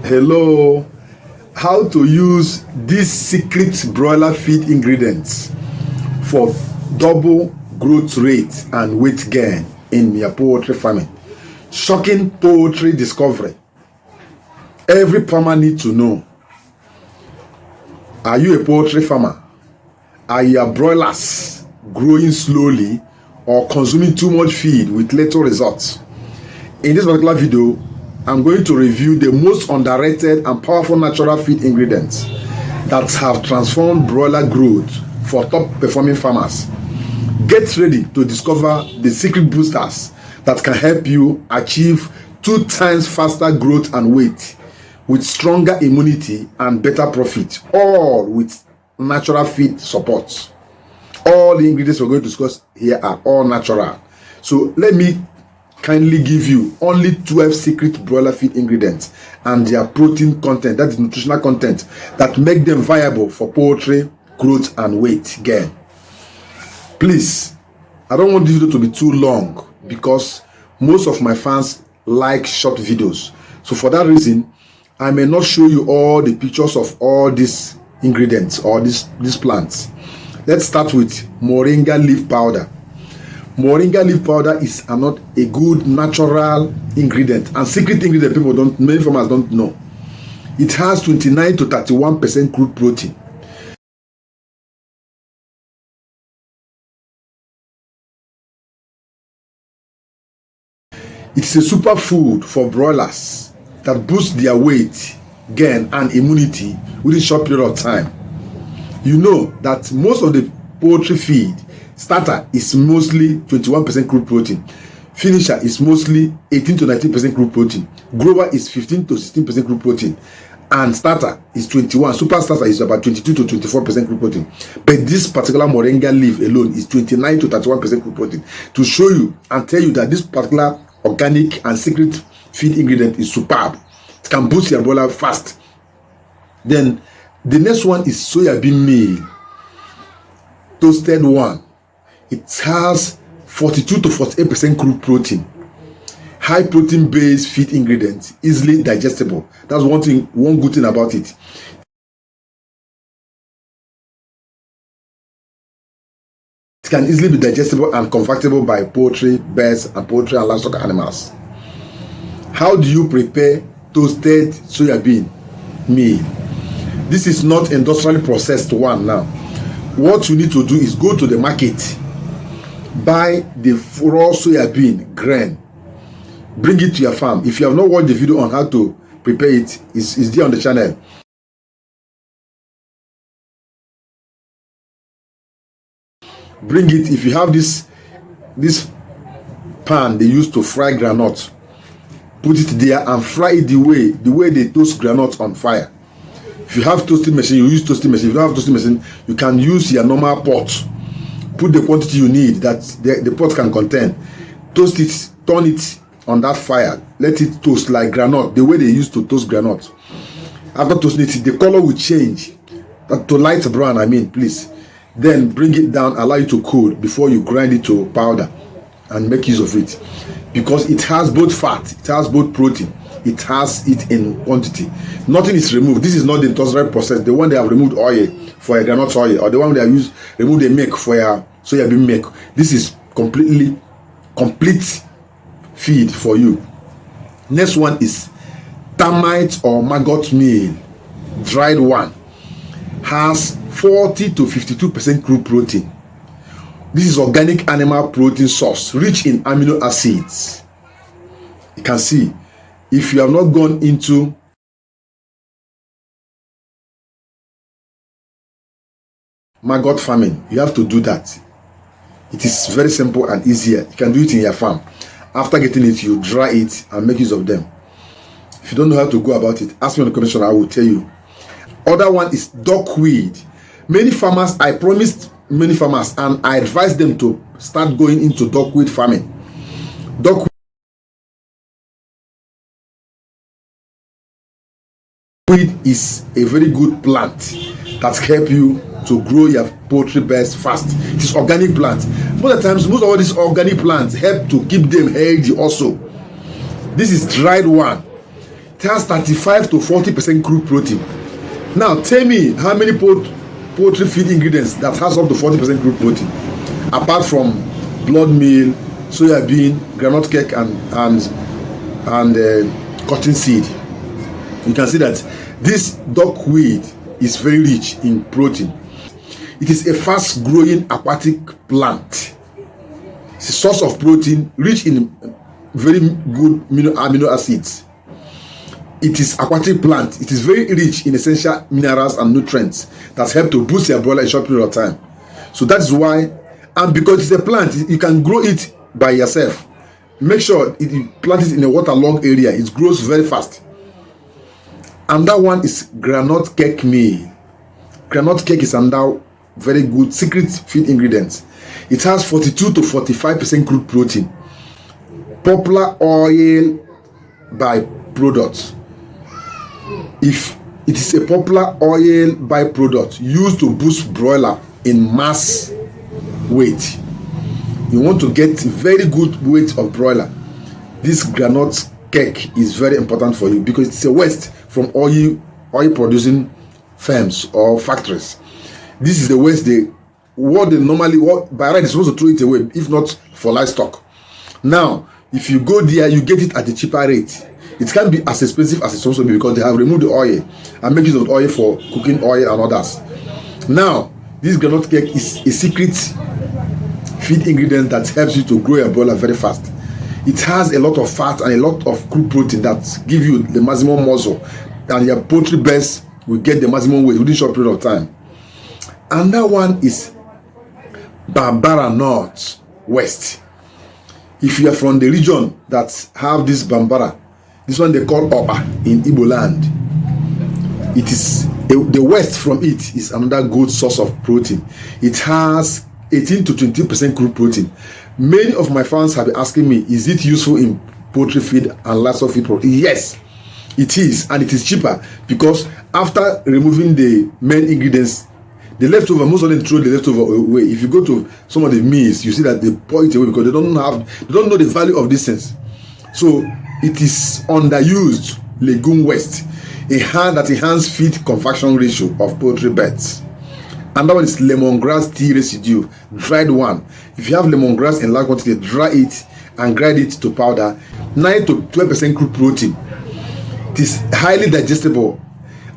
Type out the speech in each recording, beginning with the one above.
Hello, how to use these secret broiler feed ingredients for double growth rate and weight gain in your poultry farming. Shocking poultry discovery. Every farmer needs to know. Are you a poultry farmer? Are your broilers growing slowly or consuming too much feed with little results? In this particular video, I'm going to review the most underrated and powerful natural feed ingredients that have transformed broiler growth for top performing farmers. Get ready to discover the secret boosters that can help you achieve 2 times faster growth and weight with stronger immunity and better profit, all with natural feed support. All the ingredients we're going to discuss here are all natural. So let me kindly give you only 12 secret broiler feed ingredients and their protein content, that is nutritional content, that make them viable for poultry growth and weight gain. Please, I don't want this video to be too long because most of my fans like short videos. So for that reason, I may not show you all the pictures of all these ingredients or these plants. Let's start with Moringa leaf powder. Moringa leaf powder is not a good natural ingredient and secret ingredient many farmers don't know. It has 29 to 31% crude protein. It's a superfood for broilers that boosts their weight gain and immunity within a short period of time. You know that most of the poultry feed starter is mostly 21% crude protein. Finisher is mostly 18 to 19% crude protein. Grower is 15 to 16% crude protein. And starter is 21. Super starter is about 22 to 24% crude protein. But this particular moringa leaf alone is 29 to 31% crude protein. To show you and tell you that this particular organic and secret feed ingredient is superb. It can boost your broiler fast. Then the next one is soya bean meal. Toasted one. It has 42 to 48% crude protein. High protein based feed ingredients, easily digestible. That's one good thing about it. It can easily be digestible and convertible by poultry, birds, and poultry and livestock animals. How do you prepare toasted soya bean meal? This is not industrially processed one now. What you need to do is go to the market, buy the raw soya bean grain, bring it to your farm. If you have not watched the video on how to prepare it, it's there on the channel. Bring it. If you have this pan they use to fry groundnut, put it there and fry it the way they toast groundnut on fire. If you have toasting machine, you use toasting machine. If you don't have toasting machine, you can use your normal pot. Put the quantity you need that the pot can contain. Toast it, turn it on that fire. Let it toast like groundnut, the way they used to toast groundnut. After toasting it, the color will change to light brown, please. Then bring it down, allow it to cool before you grind it to powder and make use of it. Because it has both fat, it has both protein. It has it in quantity. Nothing is removed. This is not the industrial process. The one they have removed oil for a groundnut oil, or the one they have used remove the milk for a soya bean milk. This is complete feed for you. Next one is Tamite or maggot meal, dried one. Has 40 to 52% crude protein. This is organic animal protein source rich in amino acids. You can see, if you have not gone into maggot farming, you have to do that. It is very simple and easier. You can do it in your farm. After getting it, you dry it and make use of them. If you don't know how to go about it, ask me in the comment section, I will tell you. Other one is duckweed. Many farmers, I promised many farmers and I advised them to start going into duckweed farming. Duckweed is a very good plant that helps you to grow your poultry birds fast. It is organic plant. Most of the times, most of all these organic plants help to keep them healthy also. This is dried one. It has 35 to 40% crude protein. Now tell me how many poultry feed ingredients that has up to 40% crude protein, apart from blood meal, soya bean, groundnut cake, and cotton seed. You can see that this duckweed is very rich in protein. It is a fast-growing aquatic plant. It's a source of protein rich in very good amino acids. It is aquatic plant. It is very rich in essential minerals and nutrients that help to boost your broiler in a short period of time. So that's why, and because it's a plant, you can grow it by yourself. Make sure you plant it in a waterlogged area. It grows very fast. And that one is groundnut cake meal. Groundnut cake is another very good secret feed ingredient. It has 42 to 45% crude protein. Popular oil byproduct. If it is a popular oil byproduct used to boost broiler in mass weight, you want to get very good weight of broiler, this groundnut cake is very important for you because it's a waste from oil producing firms or factories. This is the waste by right they're supposed to throw it away, if not for livestock. Now if you go there, you get it at a cheaper rate. It can't be as expensive as it's supposed to be because they have removed the oil and make use of oil for cooking oil and others. Now this groundnut cake is a secret feed ingredient that helps you to grow your broiler very fast. It has a lot of fat and a lot of crude protein that give you the maximum muscle, and your poultry birds will get the maximum weight within a short period of time. And that one is Bambara North West. If you are from the region that have this Bambara, this one they call Oba in Igbo land. It is the west from it is another good source of protein. It has 18 to 20% crude protein. Many of my fans have been asking me, is it useful in poultry feed and livestock feed? Yes, it is, and it is cheaper because after removing the main ingredients, the leftover, most of them throw the leftover away. If you go to some of the meals, you see that they pour it away because they don't know the value of these things. So it is underused legume waste, that enhances feed conversion ratio of poultry birds. And that one is lemongrass tea residue, dried one. If you have lemongrass in large quantity, dry it and grind it to powder. 9 to 12% crude protein. It is highly digestible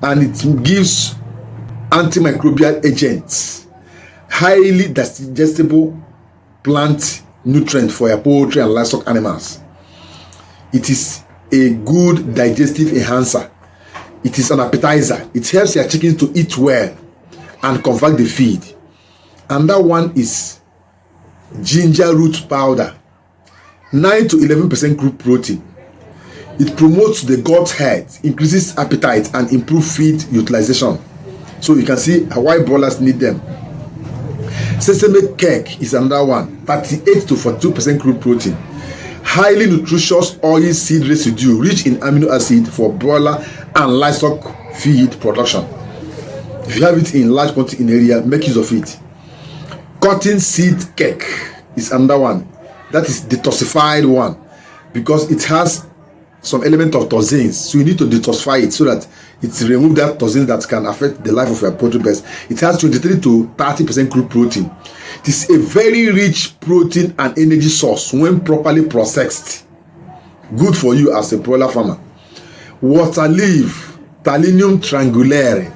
and it gives antimicrobial agents. Highly digestible plant nutrient for your poultry and livestock animals. It is a good digestive enhancer. It is an appetizer. It helps your chickens to eat well and convert the feed. And that one is ginger root powder. 9 to 11% crude protein. It promotes the gut health, increases appetite, and improves feed utilization. So you can see why broilers need them. Sesame cake is another one. 38 to 42% crude protein. Highly nutritious oil seed residue rich in amino acid for broiler and livestock feed production. If you have it in large quantity in area, make use of it. Cotton seed cake is another one. That is detoxified one because it has some element of toxins. So you need to detoxify it so that it remove that toxin that can affect the life of your poultry birds. It has 23 to 30% crude protein. It is a very rich protein and energy source when properly processed. Good for you as a broiler farmer. Water leaf, Thalinium triangulare,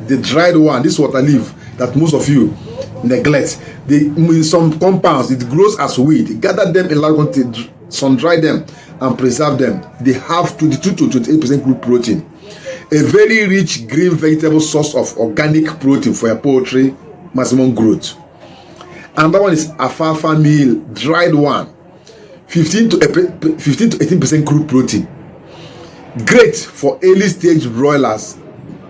the dried one. This water leaf that most of you neglect. In some compounds, it grows as weed. Gather them in large quantity, sun dry them, and preserve them. They have 22 to 28% crude protein. A very rich green vegetable source of organic protein for your poultry maximum growth. And that one is alfalfa meal, dried one. 15 to 18% crude protein. Great for early stage broilers,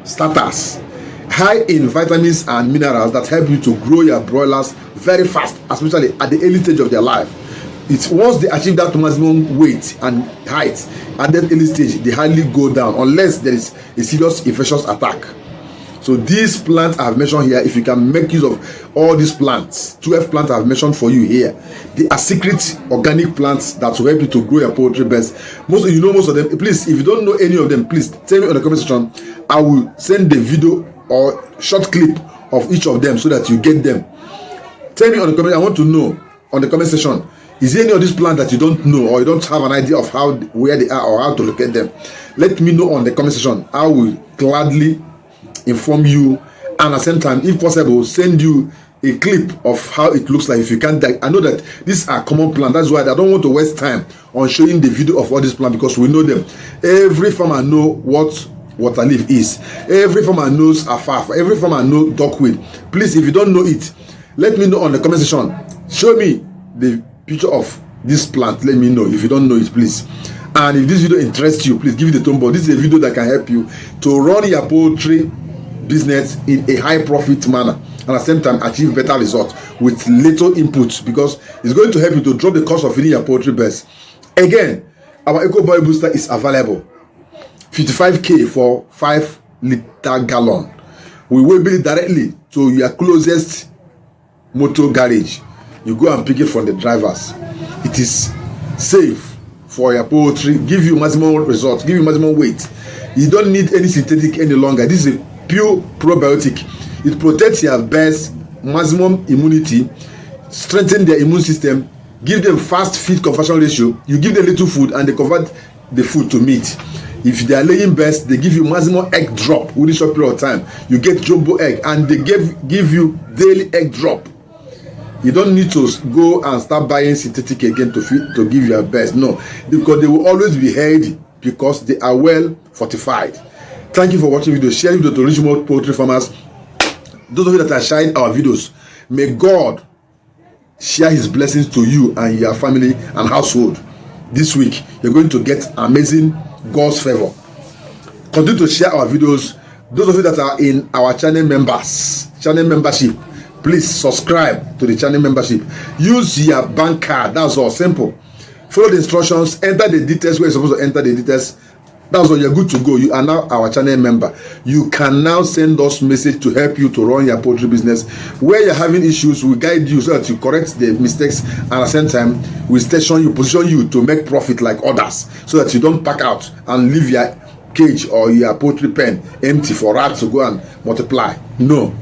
starters. High in vitamins and minerals that help you to grow your broilers very fast, especially at the early stage of their life. It's once they achieve that maximum weight and height at that early stage, they hardly go down unless there is a serious infectious attack. So these plants I have mentioned here, if you can make use of all these plants, 12 plants I have mentioned for you here, they are secret organic plants that will help you to grow your poultry best. Most of you know most of them. Please, if you don't know any of them, please tell me in the comment section. I will send the video or short clip of each of them so that you get them. Tell me on the comment. I want to know on the comment section, is there any of these plants that you don't know or you don't have an idea of where they are or how to locate them? Let me know on the comment section. I will gladly inform you, and at the same time, if possible, send you a clip of how it looks like. If you can't, I know that these are common plants. That's why I don't want to waste time on showing the video of all these plants, because we know them. Every farmer know what water leaf is. Every farmer knows alfalfa. Every farmer knows duckweed. Please, if you don't know it, let me know on the comment section. Show me the picture of this plant. Let me know if you don't know it, please. And if this video interests you, please give it a thumb up. This is a video that can help you to run your poultry business in a high profit manner, and at the same time achieve better results with little input, because it's going to help you to drop the cost of feeding your poultry best. Again, our Eco Boil Booster is available 55k for 5-liter gallon. We will bill it directly to your closest motor garage. You go and pick it from the drivers. It is safe for your poultry, give you maximum results, give you maximum weight. You don't need any synthetic any longer. This is a pure probiotic. It protects your birds, maximum immunity, strengthen their immune system, give them fast feed conversion ratio. You give them little food and they convert the food to meat. If they are laying birds, they give you maximum egg drop within a short period of time. You get jumbo egg, and they give you daily egg drop. You don't need to go and start buying synthetic again to give your best. No, because they will always be healthy because they are well fortified. Thank you for watching the video. Share the video to reach more poultry farmers. Those of you that are sharing our videos, may God share his blessings to you and your family and household. This week, you're going to get amazing God's favor. Continue to share our videos. Those of you that are in our channel membership, please subscribe to the channel membership. Use your bank card. That's all. Simple. Follow the instructions. Enter the details where you're supposed to enter the details. That's all. You're good to go. You are now our channel member. You can now send us message to help you to run your poultry business. Where you're having issues, we guide you so that you correct the mistakes, and at the same time, we position you to make profit like others, so that you don't pack out and leave your cage or your poultry pen empty for rats to go and multiply. No.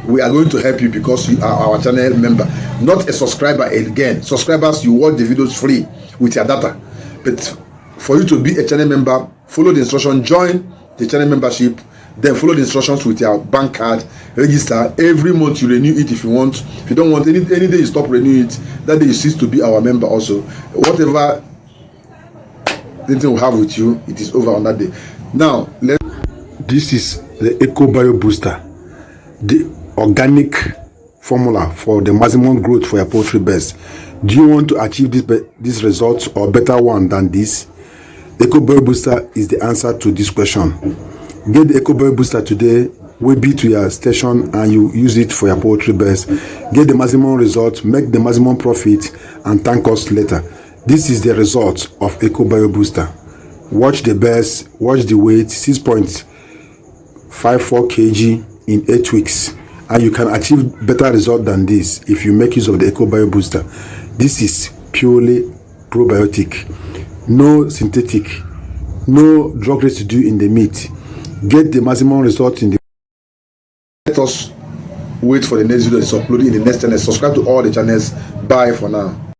We are going to help you because you are our channel member, not a subscriber. Again, subscribers, you watch the videos free with your data, but for you to be a channel member, follow the instruction, join the channel membership, then follow the instructions with your bank card, register. Every month you renew it if you want. If you don't want, any day you stop renewing it, that day you cease to be our member also. Whatever anything we have with you, it is over on that day. Now, this is the Eco Bio Booster, the organic formula for the maximum growth for your poultry best. Do you want to achieve this results or better one than this? Eco Bio Booster is the answer to this question. Get the Eco Bio Booster today. We'll be to your station and you use it for your poultry best. Get the maximum results, make the maximum profit, and thank us later. This is the result of Eco Bio Booster. Watch the best, watch the weight, 6.54 kg in 8 weeks. And you can achieve better result than this if you make use of the Eco Bio Booster. This is purely probiotic, no synthetic, no drug residue in the meat. Get the maximum result in the. Let us wait for the next video that's uploaded in the next channel. Subscribe to all the channels. Bye for now.